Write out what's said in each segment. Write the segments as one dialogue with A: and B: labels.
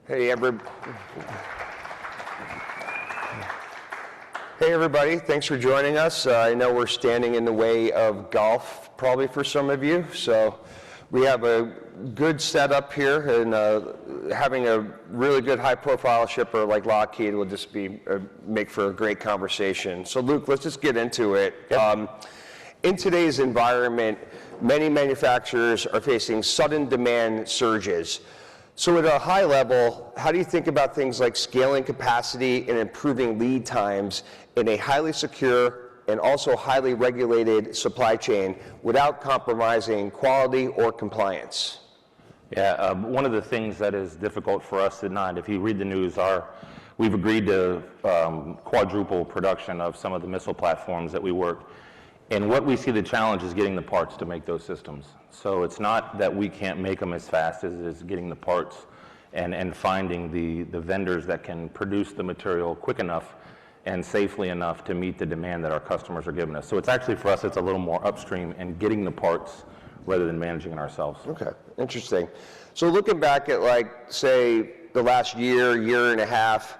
A: Hey, everybody, thanks for joining us. I know we're standing in the way of golf, probably for some of you, so we have a good setup here, and having a really good high-profile shipper like Lockheed will just make for a great conversation. So Luke, let's just get into it. Yep. In today's environment, many manufacturers are facing sudden demand surges. So at a high level, how do you think about things like scaling capacity and improving lead times in a highly secure and also highly regulated supply chain without compromising quality or compliance?
B: Yeah, one of the things that is difficult for us tonight, if you read the news, we've agreed to quadruple production of some of the missile platforms that we work. And what we see the challenge is getting the parts to make those systems. So it's not that we can't make them as fast as it is getting the parts and finding the vendors that can produce the material quick enough and safely enough to meet the demand that our customers are giving us. So it's actually, for us, it's a little more upstream and getting the parts rather than managing it ourselves.
A: Okay, interesting. So looking back at, like, say, the last year and a half,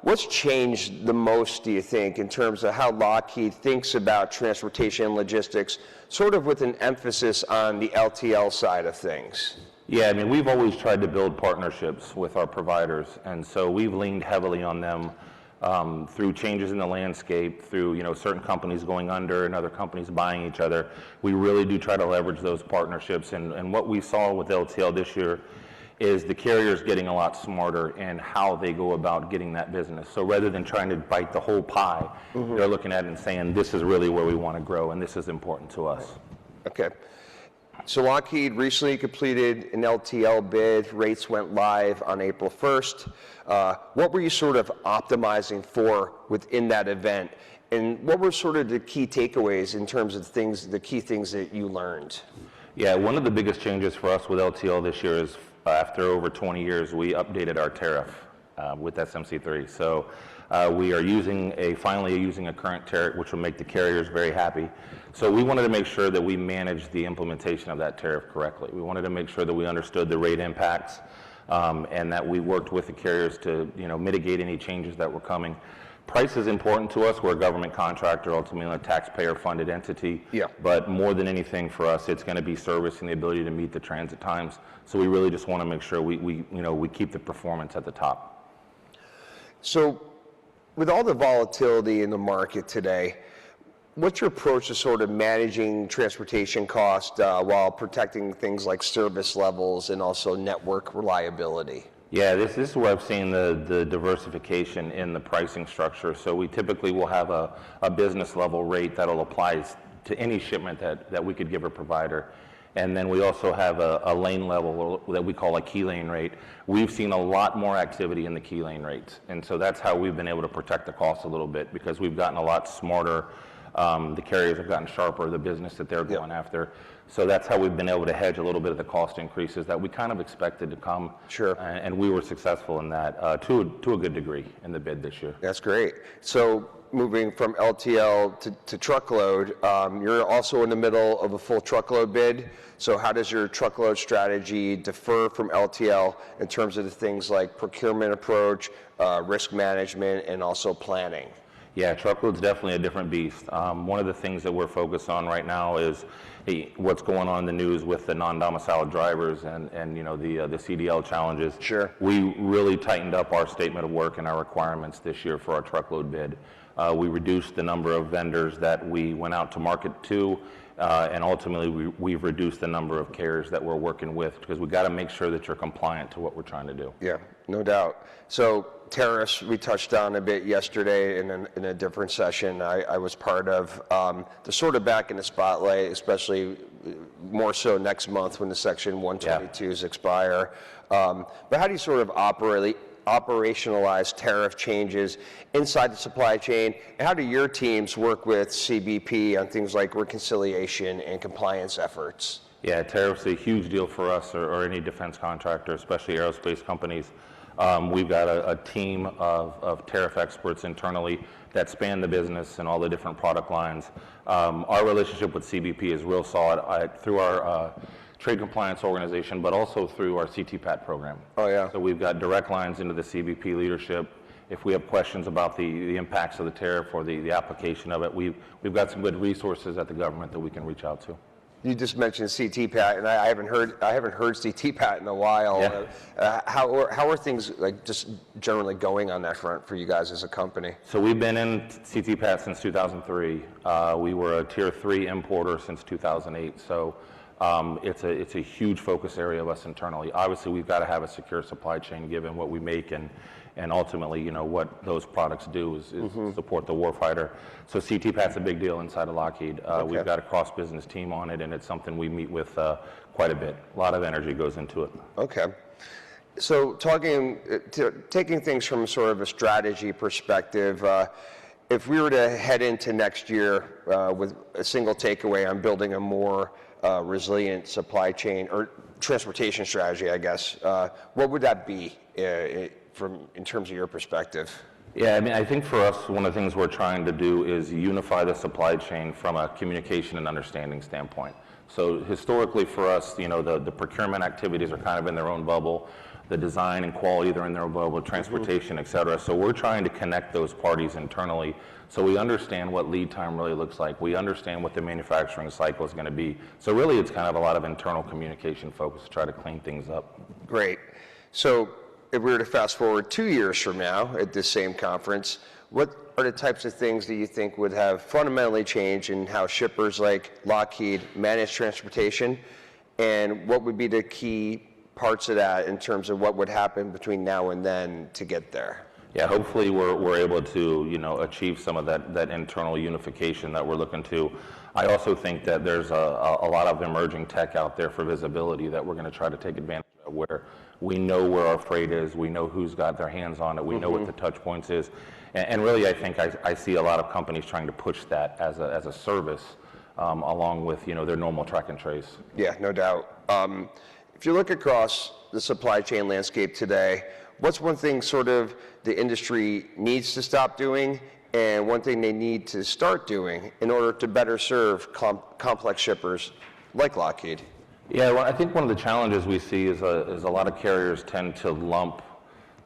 A: what's changed the most, do you think, in terms of how Lockheed thinks about transportation and logistics, sort of with an emphasis on the LTL side of things?
B: Yeah, I mean, we've always tried to build partnerships with our providers, and so we've leaned heavily on them through changes in the landscape, through certain companies going under and other companies buying each other. We really do try to leverage those partnerships, and what we saw with LTL this year is the carriers getting a lot smarter in how they go about getting that business. So rather than trying to bite the whole pie, they're looking at it and saying, this is really where we want to grow, and this is important to us.
A: Okay. So Lockheed recently completed an LTL bid. Rates went live on April 1st. What were you sort of optimizing for within that event? And what were sort of the key takeaways in terms of the key things that you learned?
B: Yeah, one of the biggest changes for us with LTL this year is after over 20 years, we updated our tariff with SMC3. So we are finally using a current tariff, which will make the carriers very happy. So we wanted to make sure that we managed the implementation of that tariff correctly. We wanted to make sure that we understood the rate impacts and that we worked with the carriers to mitigate any changes that were coming. Price is important to us. We're a government contractor, ultimately a taxpayer-funded entity. Yeah. But more than anything for us, it's going to be service and the ability to meet the transit times. So we really just want to make sure we keep the performance at the top.
A: So with all the volatility in the market today, what's your approach to sort of managing transportation cost while protecting things like service levels and also network reliability?
B: Yeah, this is where I've seen the diversification in the pricing structure. So we typically will have a business level rate that'll apply to any shipment that we could give a provider. And then we also have a lane level that we call a key lane rate. We've seen a lot more activity in the key lane rates. And so that's how we've been able to protect the cost a little bit, because we've gotten a lot smarter. The carriers have gotten sharper, the business that they're going after. So that's how we've been able to hedge a little bit of the cost increases that we kind of expected to come. Sure. And we were successful in that to a good degree in the bid this year.
A: That's great. So moving from LTL to truckload, you're also in the middle of a full truckload bid. So how does your truckload strategy differ from LTL in terms of the things like procurement approach, risk management, and also planning?
B: Yeah, truckload's definitely a different beast. One of the things that we're focused on right now is what's going on in the news with the non-domiciled drivers and the CDL challenges. Sure. We really tightened up our statement of work and our requirements this year for our truckload bid. We reduced the number of vendors that we went out to market to, and ultimately we've reduced the number of carriers that we're working with, because we've got to make sure that you're compliant to what we're trying to do. Yeah,
A: no doubt. So tariffs, we touched on a bit yesterday in a different session I was part of. They're sort of back in the spotlight, especially more so next month when the Section 122s expire. But how do you sort of operationalize tariff changes inside the supply chain, and how do your teams work with CBP on things like reconciliation and compliance efforts?
B: Yeah, tariffs are a huge deal for us or any defense contractor, especially aerospace companies. We've got a team of tariff experts internally that span the business and all the different product lines. Our relationship with CBP is real solid. Through our trade compliance organization, but also through our CTPAT program.
A: Oh, yeah.
B: So we've got direct lines into the CBP leadership. If we have questions about the impacts of the tariff or the application of it, we've got some good resources at the government that we can reach out to.
A: You just mentioned CTPAT, and I haven't heard CTPAT in a while.
B: Yeah.
A: How are things like just generally going on that front for you guys as a company?
B: So we've been in CTPAT since 2003. We were a Tier 3 importer since 2008. So it's a huge focus area of us internally. Obviously, we've got to have a secure supply chain given what we make and ultimately, what those products do is support the warfighter. So CTPAT's a big deal inside of Lockheed. We've got a cross-business team on it, and it's something we meet with quite a bit. A lot of energy goes into it.
A: Okay. So taking things from sort of a strategy perspective, if we were to head into next year with a single takeaway on building a more resilient supply chain or transportation strategy, I guess, what would that be in terms of your perspective?
B: Yeah, I mean, I think for us, one of the things we're trying to do is unify the supply chain from a communication and understanding standpoint. So historically for us, the procurement activities are kind of in their own bubble. The design and quality, they're in their own bubble, transportation, et cetera. So we're trying to connect those parties internally so we understand what lead time really looks like. We understand what the manufacturing cycle is going to be. So really it's kind of a lot of internal communication focus to try to clean things up.
A: Great. So if we were to fast forward 2 years from now at this same conference, what are the types of things that you think would have fundamentally changed in how shippers like Lockheed manage transportation, and what would be the key parts of that in terms of what would happen between now and then to get there?
B: Yeah, hopefully we're able to achieve some of that internal unification that we're looking to. I also think that there's a lot of emerging tech out there for visibility that we're going to try to take advantage of, where we know where our freight is, we know who's got their hands on it, we know what the touch points is, and really I think I see a lot of companies trying to push that as a service along with their normal track and trace.
A: Yeah, no doubt. If you look across the supply chain landscape today, what's one thing sort of the industry needs to stop doing, and one thing they need to start doing in order to better serve complex shippers like Lockheed?
B: Yeah, well, I think one of the challenges we see is a lot of carriers tend to lump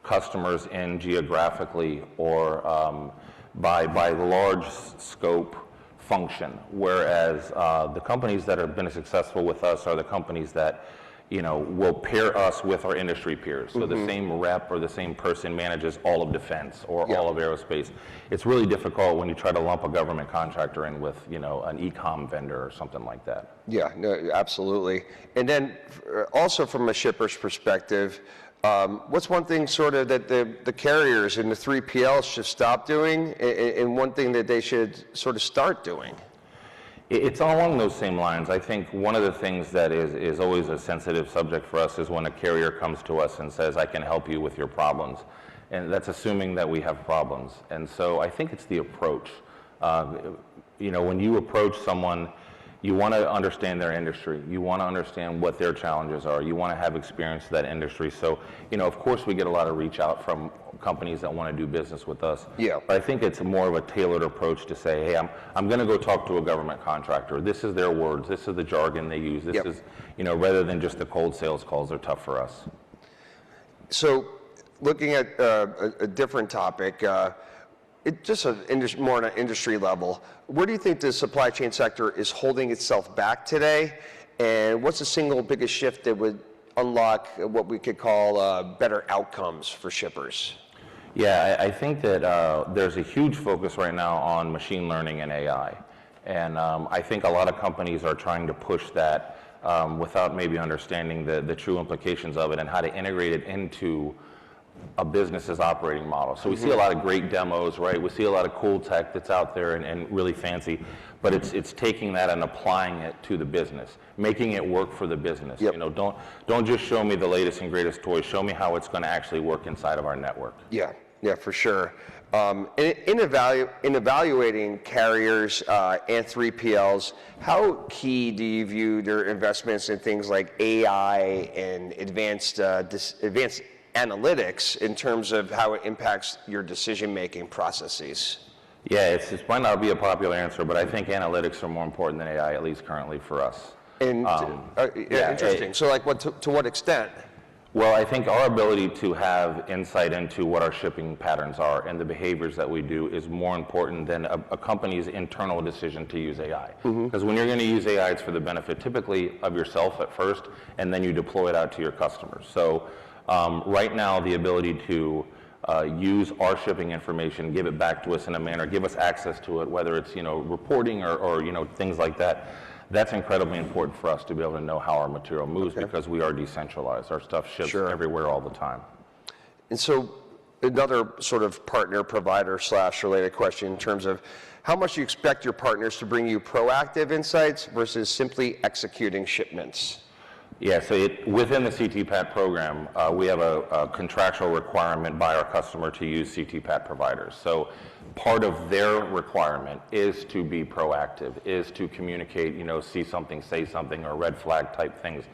B: customers in geographically or by large scope function, whereas the companies that have been successful with us are the companies that will pair us with our industry peers. So the same rep or the same person manages all of defense or all of aerospace. It's really difficult when you try to lump a government contractor in with, an e-com vendor or something like that.
A: Yeah, no, absolutely. And then also from a shipper's perspective, what's one thing sort of that the carriers and the 3PLs should stop doing, and one thing that they should sort of start doing?
B: It's along those same lines. I think one of the things that is always a sensitive subject for us is when a carrier comes to us and says, I can help you with your problems. And that's assuming that we have problems. And so I think it's the approach. When you approach someone, you want to understand their industry. You want to understand what their challenges are. You want to have experience with that industry. So, of course we get a lot of reach out from companies that want to do business with us.
A: Yeah.
B: But I think it's more of a tailored approach to say, hey, I'm going to go talk to a government contractor. This is their words. This is the jargon they use. This is, rather than just the cold sales calls are tough for us.
A: So looking at a different topic, more on an industry level, where do you think the supply chain sector is holding itself back today? And what's the single biggest shift that would unlock what we could call better outcomes for shippers?
B: Yeah, I think that there's a huge focus right now on machine learning and AI. And I think a lot of companies are trying to push that without maybe understanding the true implications of it and how to integrate it into a business's operating model. So we see a lot of great demos, right? We see a lot of cool tech that's out there and really fancy, but it's taking that and applying it to the business, making it work for the business.
A: Yep.
B: Don't just show me the latest and greatest toys. Show me how it's going to actually work inside of our network.
A: Yeah, for sure. In evaluating carriers and 3PLs, how key do you view their investments in things like AI and advanced analytics in terms of how it impacts your decision-making processes?
B: Yeah, it might not be a popular answer, but I think analytics are more important than AI, at least currently for us.
A: And,
B: yeah,
A: interesting. So like to what extent?
B: Well, I think our ability to have insight into what our shipping patterns are and the behaviors that we do is more important than a company's internal decision to use AI. Because when you're going to use AI, it's for the benefit typically of yourself at first, and then you deploy it out to your customers. So right now, the ability to use our shipping information, give it back to us in a manner, give us access to it, whether it's reporting or things like that. That's incredibly important for us to be able to know how our material moves because we are decentralized. Our stuff ships everywhere all the time.
A: And so another sort of partner, provider / related question in terms of how much you expect your partners to bring you proactive insights versus simply executing shipments?
B: Yeah, so within the CTPAT program, we have a contractual requirement by our customer to use CTPAT providers. So part of their requirement is to be proactive, is to communicate, see something, say something, or red flag type things.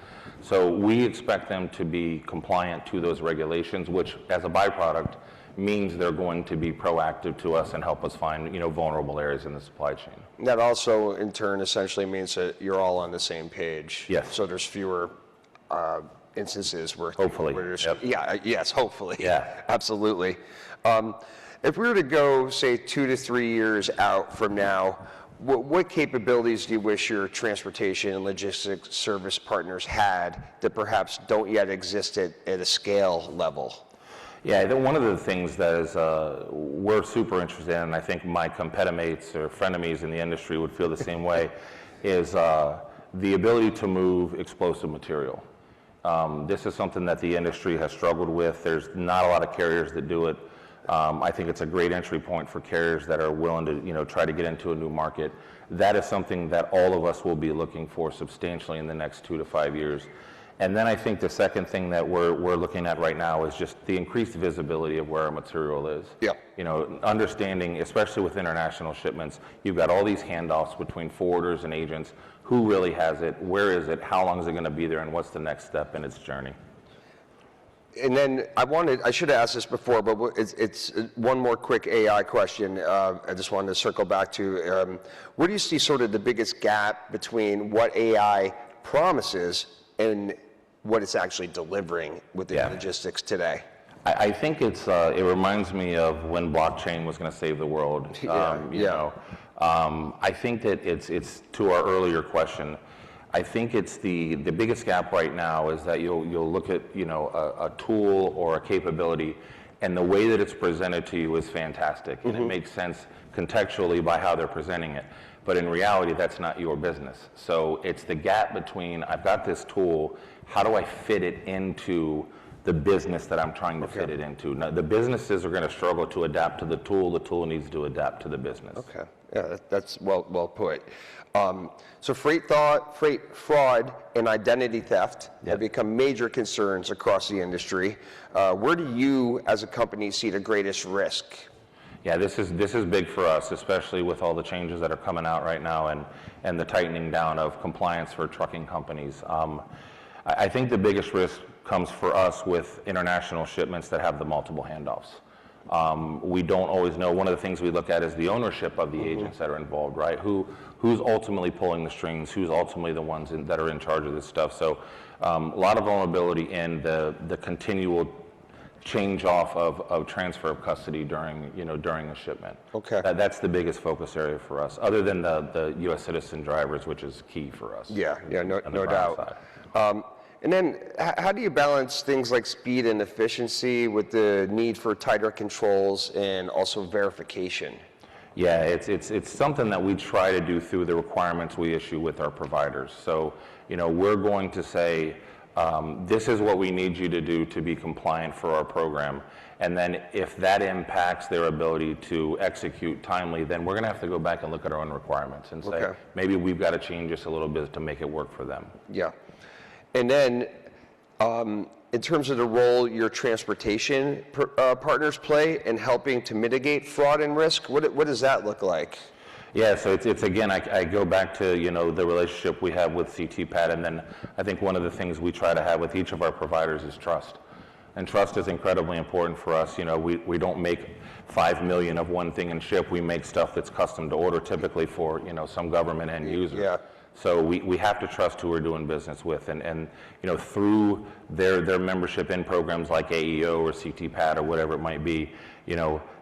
B: So we expect them to be compliant to those regulations, which as a byproduct means they're going to be proactive to us and help us find, vulnerable areas in the supply chain.
A: That also, in turn, essentially means that you're all on the same page.
B: Yes.
A: So there's fewer instances where...
B: Hopefully.
A: Where there's,
B: Yep.
A: Yeah, yes, hopefully.
B: Yeah.
A: Absolutely. If we were to go, say, 2 to 3 years out from now, what capabilities do you wish your transportation and logistics service partners had that perhaps don't yet exist at a scale level?
B: Yeah, one of the things that is we're super interested in, and I think my competimates or frenemies in the industry would feel the same way, is the ability to move explosive material. This is something that the industry has struggled with. There's not a lot of carriers that do it. I think it's a great entry point for carriers that are willing to, try to get into a new market. That is something that all of us will be looking for substantially in the next 2 to 5 years. And then I think the second thing that we're looking at right now is just the increased visibility of where our material is.
A: Yeah.
B: Understanding, especially with international shipments, you've got all these handoffs between forwarders and agents. Who really has it? Where is it? How long is it going to be there? And what's the next step in its journey?
A: And then I should have asked this before, but it's one more quick AI question. I just wanted to circle back to, where do you see sort of the biggest gap between what AI promises and what it's actually delivering within logistics today?
B: I think it reminds me of when blockchain was going to save the world. I think that it's to our earlier question. I think it's the biggest gap right now is that you'll look at a tool or a capability, and the way that it's presented to you is fantastic, and it makes sense contextually by how they're presenting it. But in reality, that's not your business. So it's the gap between, I've got this tool, how do I fit it into the business that I'm trying to fit it into? Now, the businesses are going to struggle to adapt to the tool needs to adapt to the business.
A: Okay, yeah, that's well put. So freight fraud and identity theft have become major concerns across the industry. Where do you, as a company, see the greatest risk?
B: Yeah, this is big for us, especially with all the changes that are coming out right now and the tightening down of compliance for trucking companies. I think the biggest risk comes for us with international shipments that have the multiple handoffs. We don't always know. One of the things we look at is the ownership of the agents that are involved, right? Who's ultimately pulling the strings? Who's ultimately the ones that are in charge of this stuff? So a lot of vulnerability in the continual change off of transfer of custody during a shipment.
A: Okay.
B: That's the biggest focus area for us, other than the U.S. citizen drivers, which is key for us.
A: Yeah, no doubt. And then how do you balance things like speed and efficiency with the need for tighter controls and also verification?
B: Yeah, it's something that we try to do through the requirements we issue with our providers. So, we're going to say, this is what we need you to do to be compliant for our program. And then if that impacts their ability to execute timely, then we're going to have to go back and look at our own requirements and say, maybe we've got to change this a little bit to make it work for them.
A: Yeah. And then in terms of the role your transportation partners play in helping to mitigate fraud and risk, what does that look like?
B: Yeah, so it's again, I go back to, the relationship we have with CTPAT, and then I think one of the things we try to have with each of our providers is trust. And trust is incredibly important for us. We don't make 5 million of one thing and ship. We make stuff that's custom to order, typically for, some government end user.
A: Yeah.
B: So we have to trust who we're doing business with, and through their membership in programs like AEO or CTPAT or whatever it might be,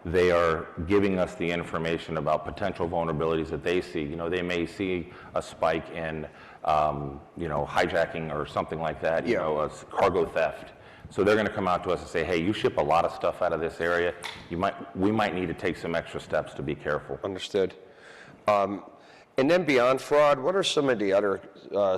B: they are giving us the information about potential vulnerabilities that they see. They may see a spike in hijacking or something like that, a cargo theft. So they're going to come out to us and say, hey, you ship a lot of stuff out of this area. We might need to take some extra steps to be careful.
A: Understood. And then beyond fraud, what are some of the other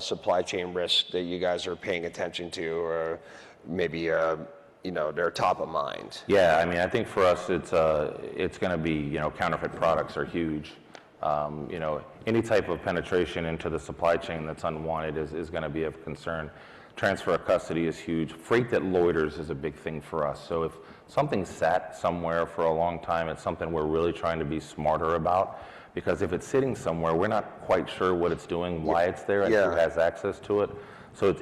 A: supply chain risks that you guys are paying attention to, or maybe they're top of mind?
B: Yeah, I mean, I think for us, it's going to be counterfeit products are huge. Any type of penetration into the supply chain that's unwanted is going to be of concern. Transfer of custody is huge. Freight that loiters is a big thing for us. So if something sat somewhere for a long time, it's something we're really trying to be smarter about. Because if it's sitting somewhere, we're not quite sure what it's doing, why it's there, and who has access to it. So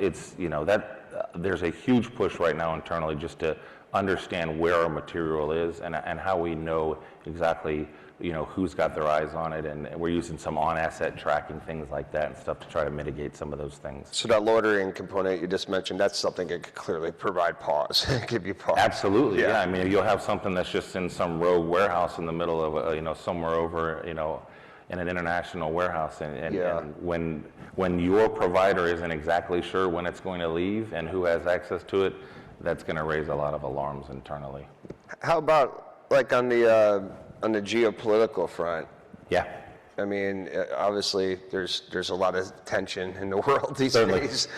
B: there's a huge push right now internally just to understand where our material is and how we know exactly who's got their eyes on it, and we're using some on-asset tracking, things like that and stuff to try to mitigate some of those things.
A: So that loitering component you just mentioned, that's something that could clearly provide pause, give you pause.
B: Absolutely, yeah. I mean, you'll have something that's just in some rogue warehouse in the middle of somewhere over in an international warehouse, and when your provider isn't exactly sure when it's going to leave and who has access to it, that's going to raise a lot of alarms internally.
A: How about like on the geopolitical front?
B: Yeah.
A: I mean, obviously, there's a lot of tension in the world these
B: Certainly.
A: days.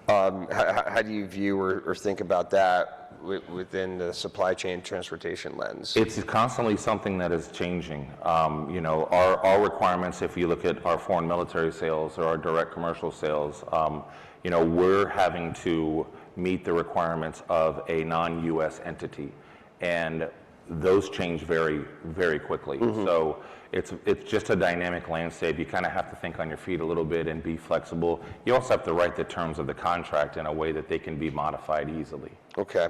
A: How do you view or think about that within the supply chain transportation lens?
B: It's constantly something that is changing. Our requirements, if you look at our foreign military sales or our direct commercial sales, we're having to meet the requirements of a non-U.S. entity. And those change very, very quickly. Mm-hmm. So it's just a dynamic landscape. You kind of have to think on your feet a little bit and be flexible. You also have to write the terms of the contract in a way that they can be modified easily.
A: Okay.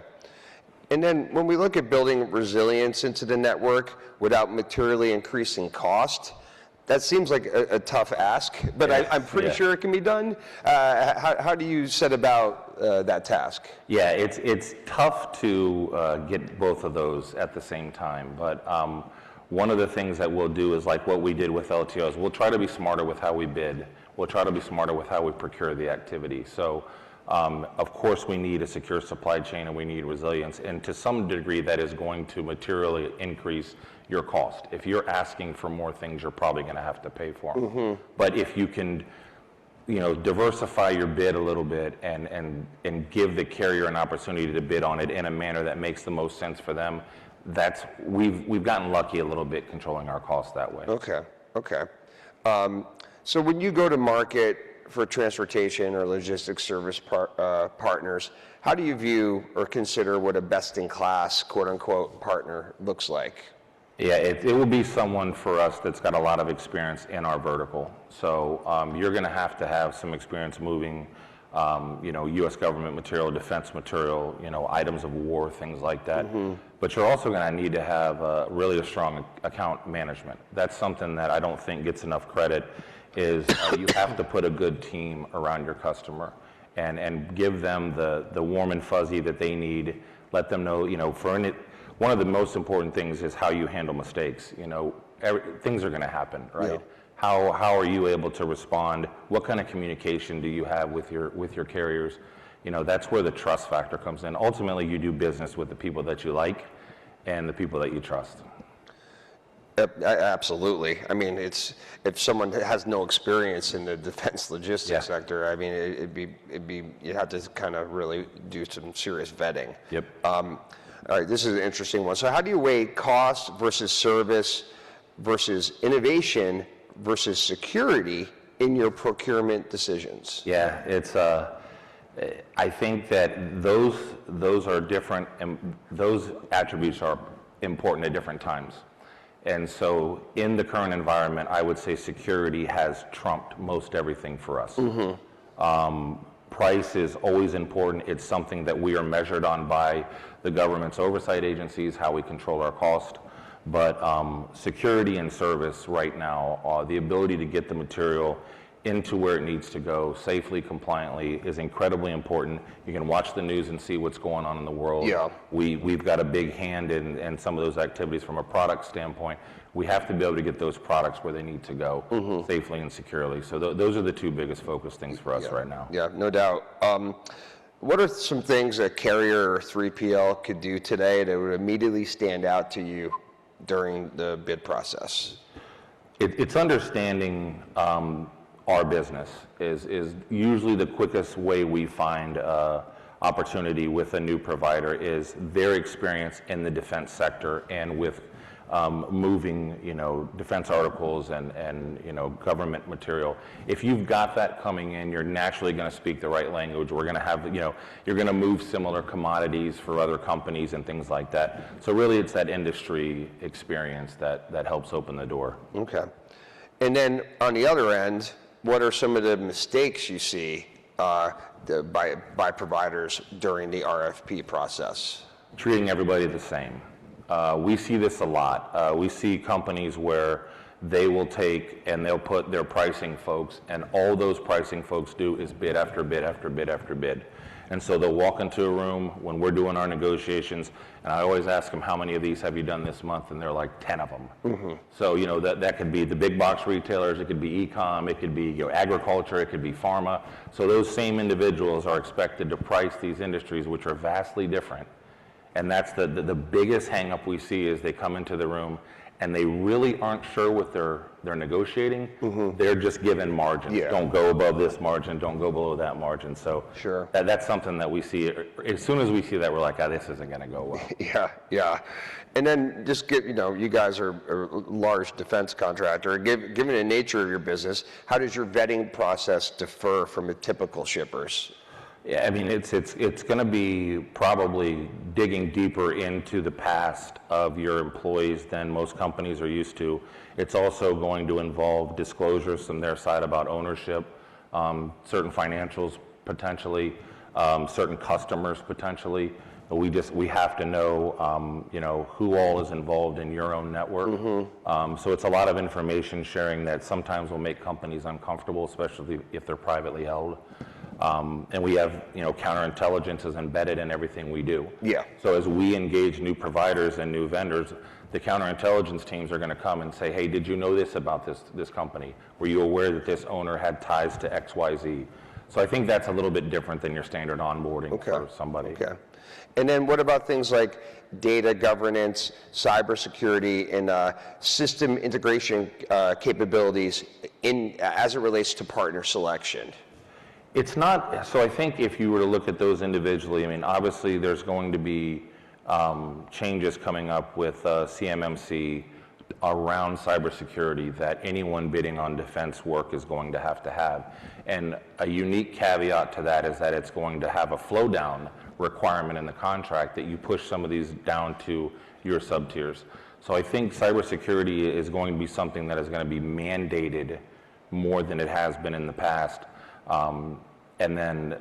A: And then when we look at building resilience into the network without materially increasing cost, that seems like a tough ask, but I'm pretty sure it can be done. How do you set about that task?
B: Yeah, it's tough to get both of those at the same time, but one of the things that we'll do is like what we did with LTOs. We'll try to be smarter with how we bid. We'll try to be smarter with how we procure the activity. So, of course, we need a secure supply chain and we need resilience, and to some degree that is going to materially increase your cost. If you're asking for more things, you're probably going to have to pay for them. Mm-hmm. But if you can, diversify your bid a little bit and give the carrier an opportunity to bid on it in a manner that makes the most sense for them, we've gotten lucky a little bit controlling our costs that way.
A: Okay. So when you go to market for transportation or logistics service partners, how do you view or consider what a best-in-class, quote-unquote, partner looks like?
B: Yeah, it will be someone for us that's got a lot of experience in our vertical. So you're going to have some experience moving, U.S. government material, defense material, items of war, things like that. Mm-hmm. But you're also going to need to have really a strong account management. That's something that I don't think gets enough credit. Is you have to put a good team around your customer and give them the warm and fuzzy that they need. Let them know, one of the most important things is how you handle mistakes. Things are going to happen, right? Yeah. How are you able to respond? What kind of communication do you have with your carriers? That's where the trust factor comes in. Ultimately, you do business with the people that you like and the people that you trust.
A: Absolutely. I mean, if someone has no experience in the defense logistics sector, I mean, you have to kind of really do some serious vetting.
B: Yep.
A: All right, this is an interesting one. So how do you weigh cost versus service versus innovation versus security in your procurement decisions?
B: Yeah, it's. I think that those are different, and those attributes are important at different times. And so in the current environment, I would say security has trumped most everything for us. Mm-hmm. Price is always important. It's something that we are measured on by the government's oversight agencies, how we control our cost. But security and service right now, the ability to get the material into where it needs to go safely, compliantly is incredibly important. You can watch the news and see what's going on in the world.
A: Yeah.
B: We've got a big hand in some of those activities from a product standpoint. We have to be able to get those products where they need to go safely and securely. So those are the two biggest focus things for us right now.
A: Yeah, no doubt. What are some things a carrier or 3PL could do today that would immediately stand out to you during the bid process?
B: It's understanding our business is usually the quickest way we find opportunity with a new provider is their experience in the defense sector and with moving, defense articles and government material. If you've got that coming in, you're naturally going to speak the right language. We're going to have, you're going to move similar commodities for other companies and things like that. So really it's that industry experience that helps open the door.
A: Okay. And then on the other end, what are some of the mistakes you see by providers during the RFP process?
B: Treating everybody the same. We see this a lot. We see companies where they will take and they'll put their pricing folks, and all those pricing folks do is bid after bid after bid after bid. And so they'll walk into a room when we're doing our negotiations, and I always ask them, how many of these have you done this month? And they're like 10 of them. So, that could be the big box retailers, it could be e-com, it could be agriculture, it could be pharma. So those same individuals are expected to price these industries, which are vastly different. And that's the biggest hang up we see is they come into the room and they really aren't sure what they're negotiating. They're just given margins.
A: Yeah.
B: Don't go above this margin, don't go below that margin. So
A: sure.
B: That's something that we see. As soon as we see that, we're like, this isn't going to go well.
A: Yeah. And then just you guys are a large defense contractor. Given the nature of your business, how does your vetting process differ from a typical shippers?
B: Yeah, I mean, it's going to be probably digging deeper into the past of your employees than most companies are used to. It's also going to involve disclosures from their side about ownership, certain financials potentially, certain customers potentially. We have to know, who all is involved in your own network. So it's a lot of information sharing that sometimes will make companies uncomfortable, especially if they're privately held. And we have, counterintelligence is embedded in everything we do.
A: Yeah.
B: So as we engage new providers and new vendors, the counterintelligence teams are going to come and say, hey, did you know this about this company? Were you aware that this owner had ties to XYZ? So I think that's a little bit different than your standard onboarding for somebody. Okay.
A: And then what about things like data governance, cybersecurity, and system integration capabilities as it relates to partner selection?
B: It's not, so I think if you were to look at those individually, I mean, obviously there's going to be changes coming up with CMMC around cybersecurity that anyone bidding on defense work is going to have. And a unique caveat to that is that it's going to have a flow down requirement in the contract that you push some of these down to your sub-tiers. So I think cybersecurity is going to be something that is going to be mandated more than it has been in the past. And then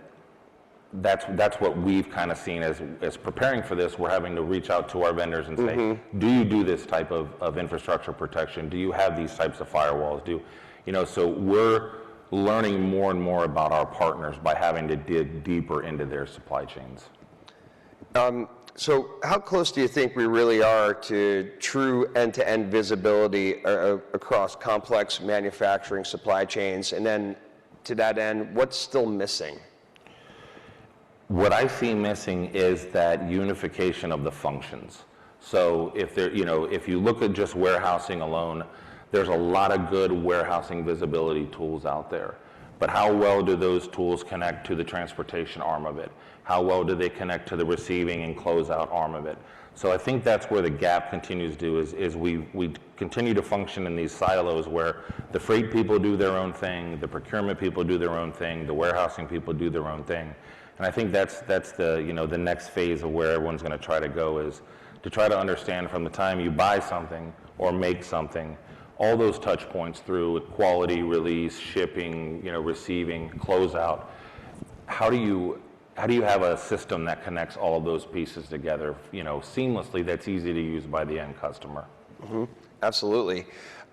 B: that's what we've kind of seen as preparing for this. We're having to reach out to our vendors and say, do you do this type of infrastructure protection? Do you have these types of firewalls? So we're learning more and more about our partners by having to dig deeper into their supply chains.
A: So how close do you think we really are to true end-to-end visibility across complex manufacturing supply chains? And then to that end, what's still missing?
B: What I see missing is that unification of the functions. So if you look at just warehousing alone, there's a lot of good warehousing visibility tools out there. But how well do those tools connect to the transportation arm of it? How well do they connect to the receiving and closeout arm of it? So I think that's where the gap continues to is we continue to function in these silos where the freight people do their own thing, the procurement people do their own thing, the warehousing people do their own thing. And I think that's the next phase of where everyone's going to try to go is to try to understand from the time you buy something or make something, all those touch points through quality, release, shipping, receiving, closeout. How do you have a system that connects all of those pieces together, seamlessly, that's easy to use by the end customer?
A: Absolutely.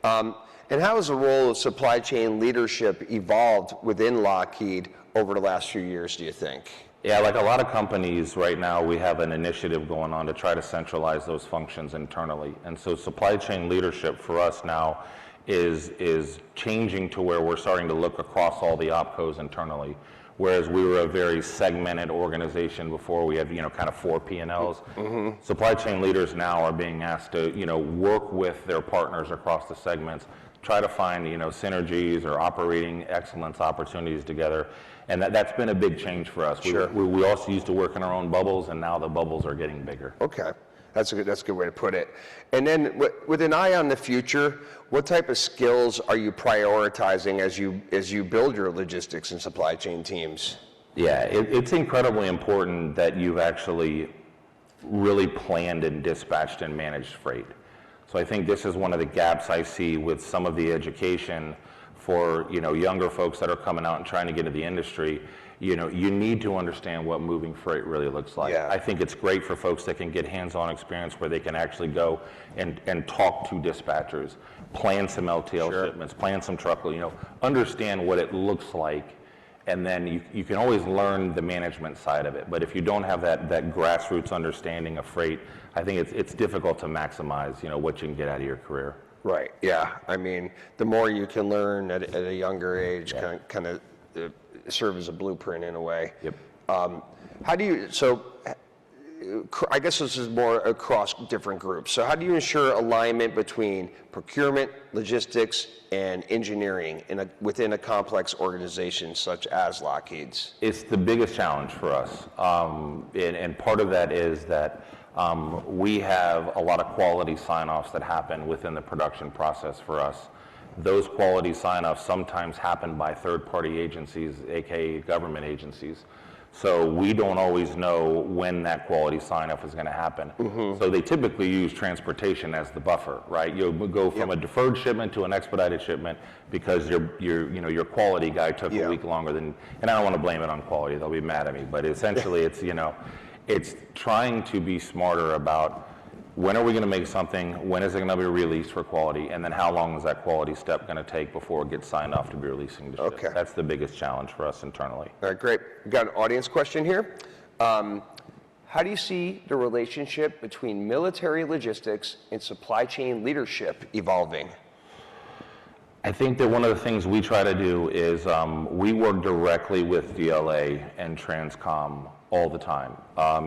A: And how has the role of supply chain leadership evolved within Lockheed over the last few years, do you think?
B: Yeah, like a lot of companies right now, we have an initiative going on to try to centralize those functions internally. And so supply chain leadership for us now is changing to where we're starting to look across all the opcos internally. Whereas we were a very segmented organization before, we had, kind of 4 P&Ls. Supply chain leaders now are being asked to, work with their partners across the segments, try to find, synergies or operating excellence opportunities together. And that's been a big change for us.
A: Sure.
B: We also used to work in our own bubbles, and now the bubbles are getting bigger.
A: Okay, that's a good way to put it. And then with an eye on the future, what type of skills are you prioritizing as you build your logistics and supply chain teams?
B: Yeah, it's incredibly important that you've actually really planned and dispatched and managed freight. So I think this is one of the gaps I see with some of the education for younger folks that are coming out and trying to get into the industry. You need to understand what moving freight really looks like.
A: Yeah.
B: I think it's great for folks that can get hands-on experience where they can actually go and talk to dispatchers, plan some LTL shipments, plan some truckload, understand what it looks like, and then you can always learn the management side of it. But if you don't have that grassroots understanding of freight, I think it's difficult to maximize what you can get out of your career.
A: Right, yeah. I mean, the more you can learn at a younger age, kind of serve as a blueprint in a way.
B: Yep.
A: I guess this is more across different groups. So how do you ensure alignment between procurement, logistics, and engineering within a complex organization such as Lockheed's?
B: It's the biggest challenge for us. And part of that is that we have a lot of quality sign-offs that happen within the production process for us. Those quality sign-offs sometimes happen by third-party agencies, aka government agencies. So we don't always know when that quality sign-off is going to happen. So they typically use transportation as the buffer, right? You'll go from a deferred shipment to an expedited shipment because your quality guy took a week longer than. And I don't want to blame it on quality; they'll be mad at me. But essentially, it's trying to be smarter about when are we going to make something, when is it going to be released for quality, and then how long is that quality step going to take before it gets signed off to be releasing to ship.
A: Okay.
B: That's the biggest challenge for us internally.
A: All right, great. We've got an audience question here. How do you see the relationship between military logistics and supply chain leadership evolving?
B: I think that one of the things we try to do is we work directly with DLA and Transcom all the time.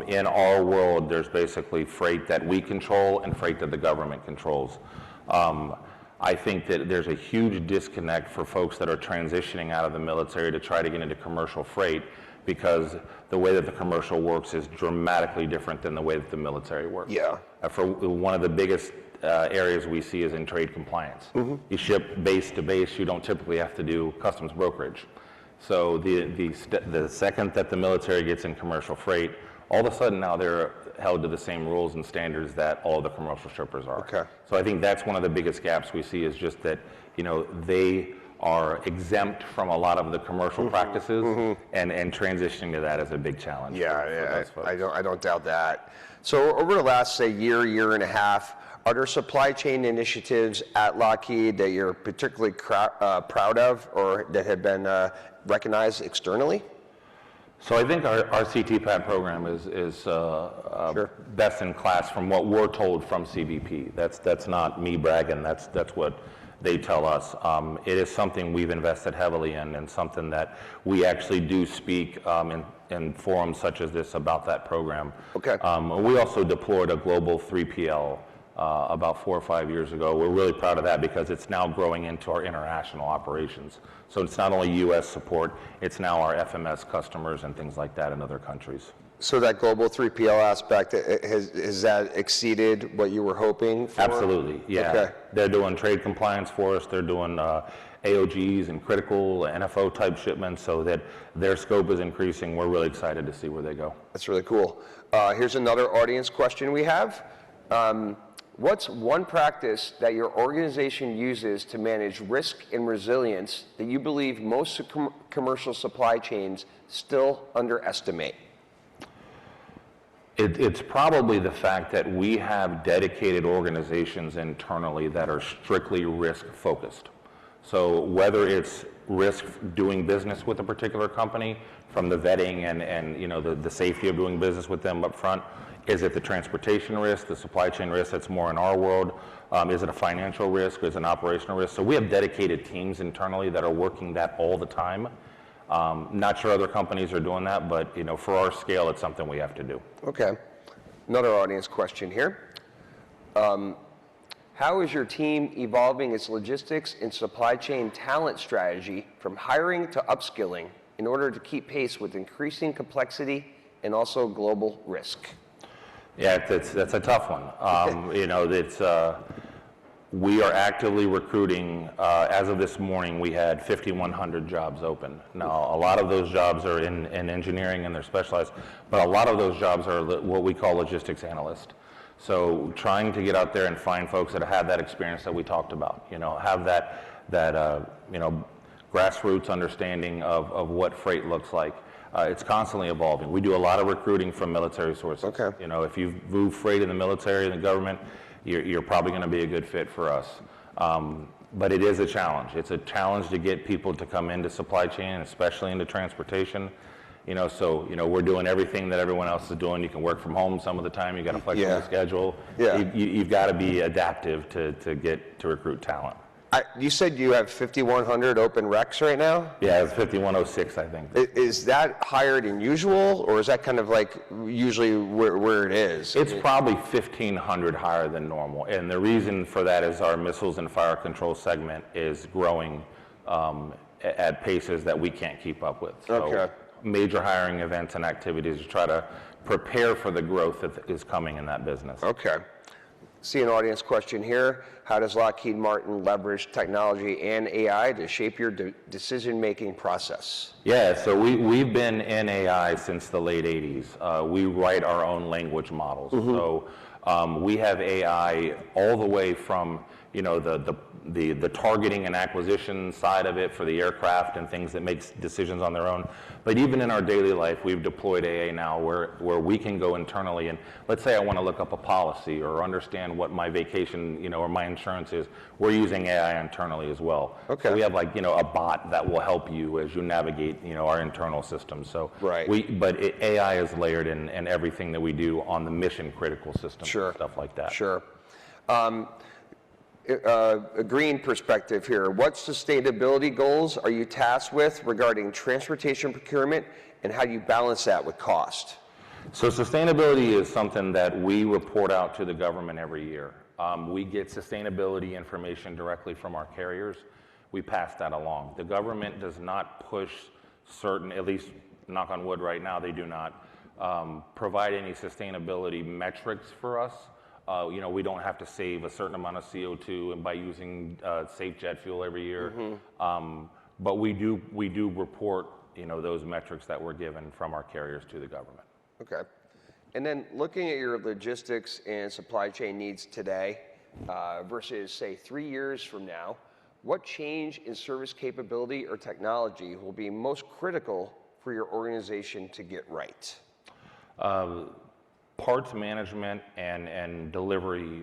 B: In our world, there's basically freight that we control and freight that the government controls. I think that there's a huge disconnect for folks that are transitioning out of the military to try to get into commercial freight because the way that the commercial works is dramatically different than the way that the military works.
A: Yeah.
B: For one of the biggest areas we see is in trade compliance. You ship base to base, you don't typically have to do customs brokerage. So the second that the military gets in commercial freight, all of a sudden now they're held to the same rules and standards that all the commercial shippers are.
A: Okay.
B: So I think that's one of the biggest gaps we see is just that, they are exempt from a lot of the commercial practices and transitioning to that is a big challenge.
A: Yeah, I don't doubt that. So over the last, say, year and a half, are there supply chain initiatives at Lockheed that you're particularly proud of or that have been recognized externally?
B: So I think our CTPAT program is best in class from what we're told from CBP. That's not me bragging. That's what they tell us. It is something we've invested heavily in and something that we actually do speak in forums such as this about that program.
A: Okay.
B: We also deployed a global 3PL about 4 or 5 years ago. We're really proud of that because it's now growing into our international operations. So it's not only U.S. support, it's now our FMS customers and things like that in other countries.
A: So that global 3PL aspect, has that exceeded what you were hoping for?
B: Absolutely, yeah.
A: Okay.
B: They're doing trade compliance for us. They're doing AOGs and critical NFO type shipments so that their scope is increasing. We're really excited to see where they go.
A: That's really cool. Here's another audience question we have. What's one practice that your organization uses to manage risk and resilience that you believe most commercial supply chains still underestimate?
B: It's probably the fact that we have dedicated organizations internally that are strictly risk focused. So whether it's risk doing business with a particular company, from the vetting and you know the safety of doing business with them up front, is it the transportation risk, the supply chain risk that's more in our world? Is it a financial risk? Is it an operational risk? So we have dedicated teams internally that are working that all the time. Not sure other companies are doing that, but you know, for our scale, it's something we have to do.
A: Okay. Another audience question here. How is your team evolving its logistics and supply chain talent strategy from hiring to upskilling in order to keep pace with increasing complexity and also global risk?
B: Yeah, that's a tough one. You know, we are actively recruiting. As of this morning, we had 5,100 jobs open. Now, a lot of those jobs are in engineering and they're specialized, but a lot of those jobs are what we call logistics analyst. So trying to get out there and find folks that have that experience that we talked about, you know, have that you know, grassroots understanding of what freight looks like. It's constantly evolving. We do a lot of recruiting from military sources.
A: Okay.
B: You know, if you've moved freight in the military and the government, you're probably going to be a good fit for us. But it is a challenge. It's a challenge to get people to come into supply chain, especially into transportation. You know, so, you know, we're doing everything that everyone else is doing. You can work from home some of the time. You got a flexible schedule.
A: Yeah.
B: You've got to be adaptive to recruit talent.
A: You said you have 5,100 open recs right now?
B: Yeah, it's 5,106, I think.
A: Is that higher than usual, or is that kind of like usually where it is?
B: It's probably 1,500 higher than normal. And the reason for that is our missiles and fire control segment is growing at paces that we can't keep up with. So
A: Okay.
B: major hiring events and activities to try to prepare for the growth that is coming in that business.
A: Okay. See an audience question here. How does Lockheed Martin leverage technology and AI to shape your decision-making process?
B: Yeah, so we've been in AI since the late 80s. We write our own language models. So we have AI all the way from, you know, the targeting and acquisition side of it for the aircraft and things that makes decisions on their own. But even in our daily life, we've deployed AI now where we can go internally and let's say I want to look up a policy or understand what my vacation, you know, or my insurance is. We're using AI internally as well.
A: Okay.
B: So we have like, you know, a bot that will help you as you navigate, you know, our internal systems. So
A: Right.
B: AI is layered in everything that we do on the mission critical systems
A: Sure.
B: and stuff like that.
A: Sure. A green perspective here. What sustainability goals are you tasked with regarding transportation procurement, and how do you balance that with cost?
B: So sustainability is something that we report out to the government every year. We get sustainability information directly from our carriers. We pass that along. The government does not push certain, at least knock on wood right now, they do not provide any sustainability metrics for us. You know, we don't have to save a certain amount of CO2 and by using safe jet fuel every year. But we do report, you know, those metrics that we're given from our carriers to the government.
A: Okay. And then looking at your logistics and supply chain needs today versus, say, 3 years from now, what change in service capability or technology will be most critical for your organization to get right?
B: Parts management and delivery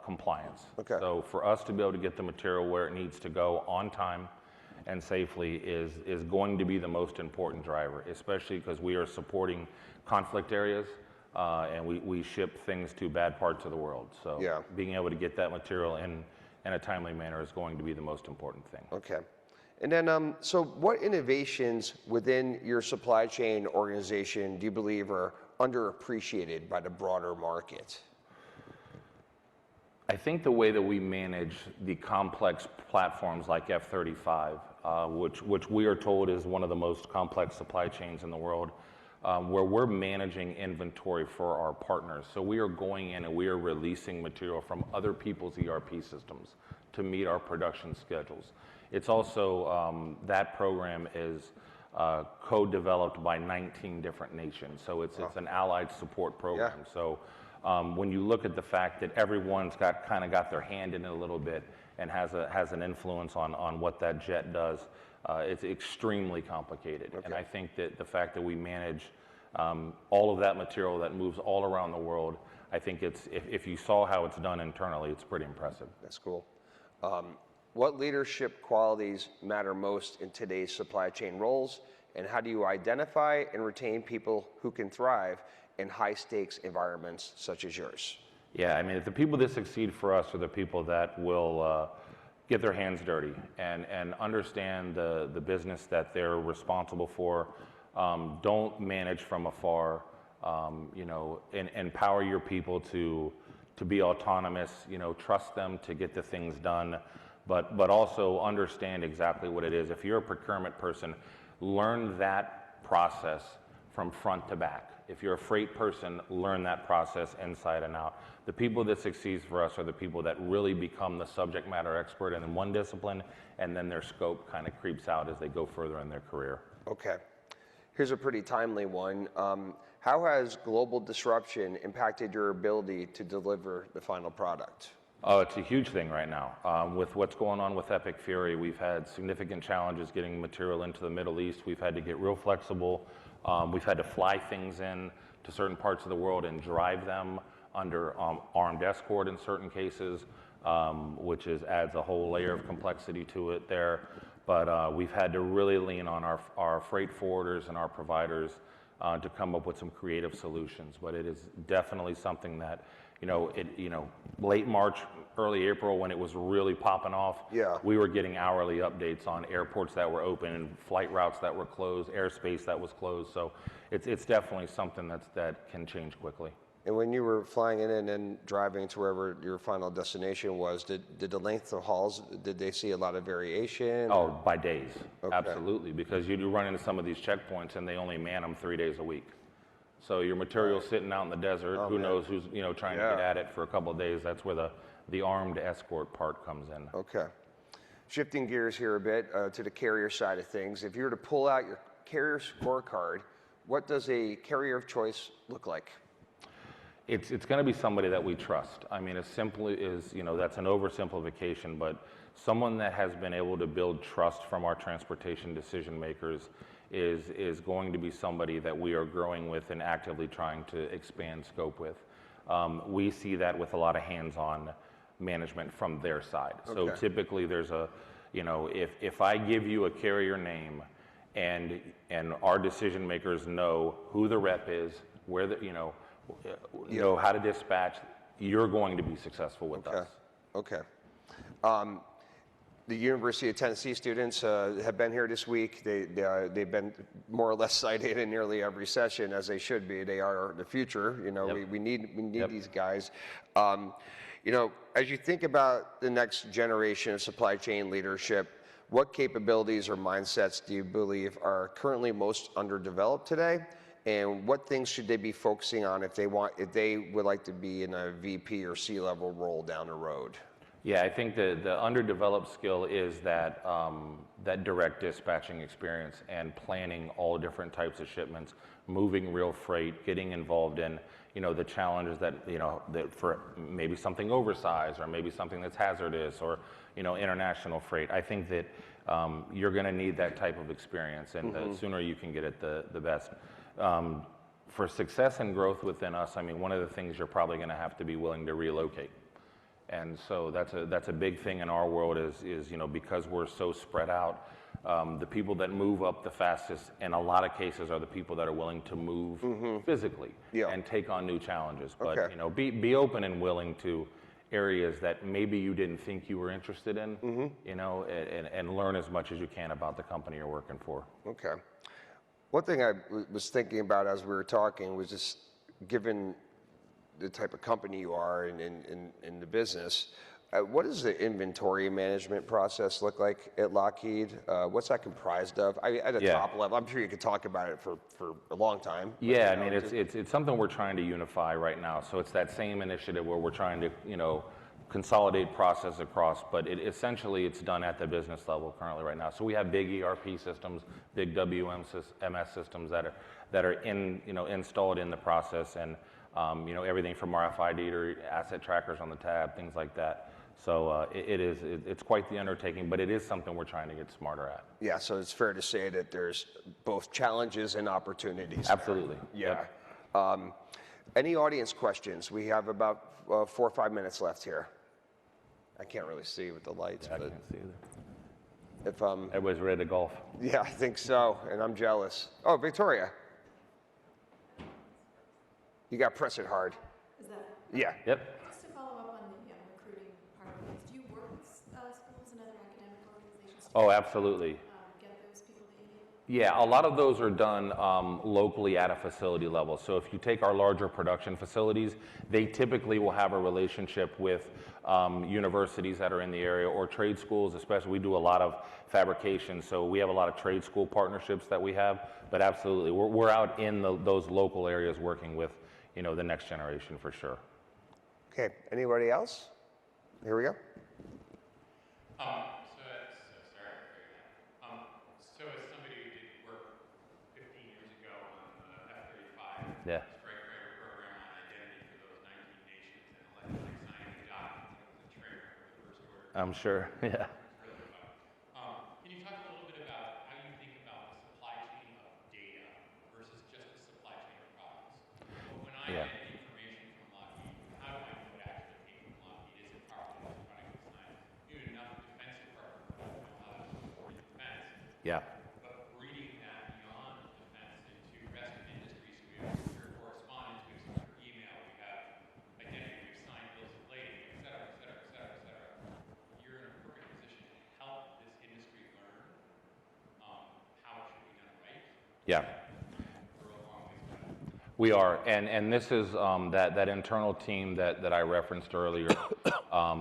B: compliance.
A: Okay.
B: So for us to be able to get the material where it needs to go on time and safely is going to be the most important driver, especially because we are supporting conflict areas and we ship things to bad parts of the world. So
A: Yeah.
B: being able to get that material in a timely manner is going to be the most important thing.
A: Okay. And then, so what innovations within your supply chain organization do you believe are underappreciated by the broader market?
B: I think the way that we manage the complex platforms like F-35, which we are told is one of the most complex supply chains in the world, where we're managing inventory for our partners. So we are going in and we are releasing material from other people's ERP systems to meet our production schedules. It's also, that program is co-developed by 19 different nations. So it's an allied support program.
A: Yeah.
B: So when you look at the fact that everyone's kind of got their hand in it a little bit and has an influence on what that jet does, it's extremely complicated.
A: Okay.
B: And I think that the fact that we manage all of that material that moves all around the world. I think if you saw how it's done internally, it's pretty impressive.
A: That's cool. What leadership qualities matter most in today's supply chain roles, and how do you identify and retain people who can thrive in high-stakes environments such as yours?
B: Yeah, I mean, the people that succeed for us are the people that will get their hands dirty and understand the business that they're responsible for. Don't manage from afar. Empower your people to be autonomous. Trust them to get the things done, but also understand exactly what it is. If you're a procurement person, learn that process from front to back. If you're a freight person, learn that process inside and out. The people that succeed for us are the people that really become the subject matter expert in one discipline, and then their scope kind of creeps out as they go further in their career.
A: Okay. Here's a pretty timely one. How has global disruption impacted your ability to deliver the final product?
B: Oh, it's a huge thing right now. With what's going on with Epic Fury, we've had significant challenges getting material into the Middle East. We've had to get real flexible. We've had to fly things in to certain parts of the world and drive them under armed escort in certain cases, which adds a whole layer of complexity to it there. But we've had to really lean on our freight forwarders and our providers to come up with some creative solutions. But it is definitely something that, late March, early April, when it was really popping off, we were getting hourly updates on airports that were open and flight routes that were closed, airspace that was closed. So it's definitely something that can change quickly.
A: And when you were flying in and then driving to wherever your final destination was, did the length of hauls, did they see a lot of variation?
B: Oh, by days, absolutely, because you do run into some of these checkpoints and they only man them 3 days a week. So your material's sitting out in the desert, who knows who's trying to get at it for a couple of days. That's where the armed escort part comes in.
A: Okay. Shifting gears here a bit to the carrier side of things, if you were to pull out your carrier scorecard, what does a carrier of choice look like?
B: It's going to be somebody that we trust. I mean, as simply as, that's an oversimplification, but someone that has been able to build trust from our transportation decision makers is going to be somebody that we are growing with and actively trying to expand scope with. We see that with a lot of hands-on management from their side. So typically there's if I give you a carrier name and our decision makers know who the rep is, where know how to dispatch, you're going to be successful with us.
A: Okay. The University of Tennessee students have been here this week. They've been more or less cited in nearly every session, as they should be. They are the future. We need these guys. As you think about the next generation of supply chain leadership, what capabilities or mindsets do you believe are currently most underdeveloped today? And what things should they be focusing on if they would like to be in a VP or C-level role down the road?
B: Yeah, I think the underdeveloped skill is that direct dispatching experience and planning all different types of shipments, moving real freight, getting involved in the challenges that for maybe something oversized or maybe something that's hazardous or international freight. I think that you're going to need that type of experience, and the sooner you can get it, the best. For success and growth within us, I mean, one of the things you're probably going to have to be willing to relocate. And so that's a big thing in our world is because we're so spread out, the people that move up the fastest in a lot of cases are the people that are willing to move physically and take on new challenges. But be open and willing to areas that maybe you didn't think you were interested in, and learn as much as you can about the company you're working for. Okay.
A: One thing I was thinking about as we were talking was just given the type of company you are in the business, what does the inventory management process look like at Lockheed? What's that comprised of? At a top level, I'm sure you could talk about it for a long time.
B: Yeah, I mean, it's something we're trying to unify right now. So it's that same initiative where we're trying to, consolidate process across, but essentially it's done at the business level currently right now. So we have big ERP systems, big WMS systems that are installed in the process, and everything from RFID to asset trackers on the tab, things like that. So it's quite the undertaking, but it is something we're trying to get smarter at.
A: Yeah, so it's fair to say that there's both challenges and opportunities.
B: Absolutely.
A: Yeah.
B: Yep.
A: Any audience questions? We have about 4 or 5 minutes left here. I can't really see with the lights,
B: I
A: but
B: can't see either.
A: if
B: Everybody's ready to golf.
A: yeah, I think so, and I'm jealous. Oh, Victoria, you got to press it hard.
C: Is that,
A: Yeah.
B: Yep.
C: just to follow up on the recruiting part of things, do you work with schools and other academic organizations to
B: Oh, absolutely.
C: get those people that you need?
B: Yeah, a lot of those are done locally at a facility level. So if you take our larger production facilities, they typically will have a relationship with universities that are in the area or trade schools, especially. We do a lot of fabrication, so we have a lot of trade school partnerships that we have. But absolutely, we're out in those local areas working with, the next generation for sure.
A: Okay, anybody else? Here we go.
D: So as somebody who did work 15 years ago on the F-35
B: Yeah.
D: strike fighter program on identity for those 19 nations and electronic signing of documents, it was a trigger for the first order.
B: I'm sure. Yeah.
D: It's really fun. Can you talk a little bit about how you think about the supply chain of data versus just the supply chain of products? When I
B: Yeah.
D: get information from Lockheed, how do I know it actually came from Lockheed? Is it properly electronically signed? Enough defense department people know how to support defense.
B: Yeah.
D: But reading that beyond defense into the rest of industry, so we have secure correspondence, we have secure email, we have identity, we have signed bills of lading, et cetera, et cetera, et cetera, et cetera. You're in a perfect position to help this industry learn how it should be done right.
B: Yeah.
D: We're a long ways from that.
B: We are, and this is that internal team that I referenced earlier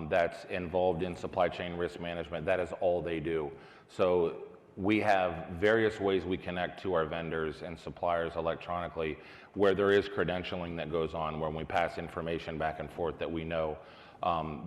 B: that's involved in supply chain risk management. That is all they do. So we have various ways we connect to our vendors and suppliers electronically where there is credentialing that goes on, when we pass information back and forth that we know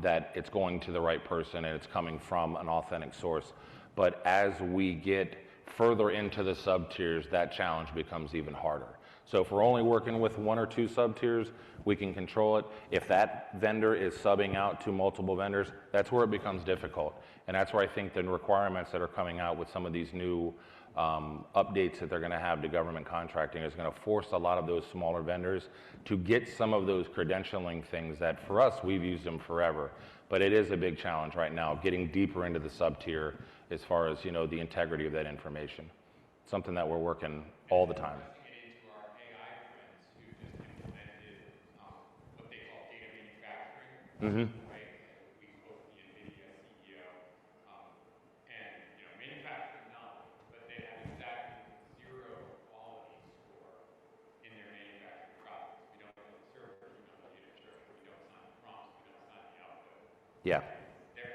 B: that it's going to the right person and it's coming from an authentic source. But as we get further into the sub-tiers, that challenge becomes even harder. So if we're only working with 1 or 2 sub-tiers, we can control it. If that vendor is subbing out to multiple vendors, that's where it becomes difficult. And that's where I think the requirements that are coming out with some of these new updates that they're going to have to government contracting is going to force a lot of those smaller vendors to get some of those credentialing things that for us, we've used them forever. But it is a big challenge right now, getting deeper into the sub-tier as far as, the integrity of that information. Something that we're working all the time.
D: Into our AI friends who just implemented what they call data manufacturing. Right? We quote the NVIDIA CEO, and manufacturing knowledge, but they have exactly 0 quality score in their manufacturing process. We don't know the server, we don't know the unit structure, we don't sign the prompts, we don't sign the output.
B: Yeah.
D: They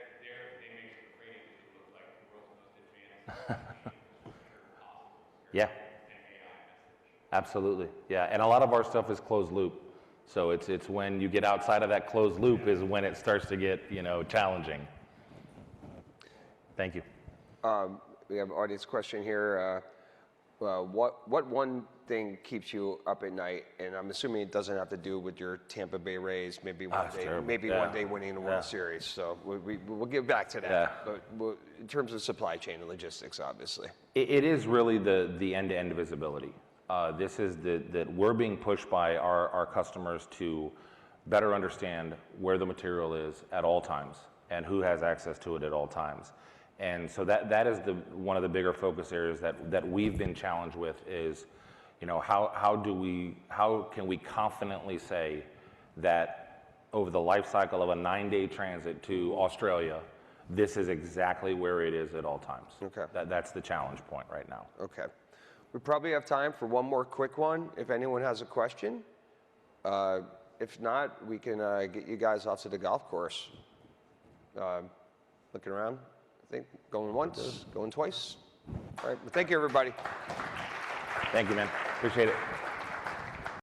D: make sure training to look like the world's most advanced possible.
B: Yeah. Absolutely, yeah, and a lot of our stuff is closed loop, so it's when you get outside of that closed loop is when it starts to get challenging. Thank you.
A: We have an audience question here. What one thing keeps you up at night? And I'm assuming it doesn't have to do with your Tampa Bay Rays. Maybe one
B: That's
A: day,
B: terrible.
A: maybe
B: Yeah.
A: one day winning the World
B: Yeah.
A: Series. So we'll get back to that.
B: Yeah.
A: But in terms of supply chain and logistics, obviously.
B: It is really the end-to-end visibility. This is that we're being pushed by our customers to better understand where the material is at all times and who has access to it at all times. And so that is one of the bigger focus areas that we've been challenged with is, how can we confidently say that over the life cycle of a 9-day transit to Australia, this is exactly where it is at all times.
A: Okay.
B: That's the challenge point right now.
A: Okay. We probably have time for one more quick one if anyone has a question. If not, we can get you guys off to the golf course. Looking around, I think going once, going twice. All right, well, thank you, everybody.
B: Thank you, man. Appreciate it.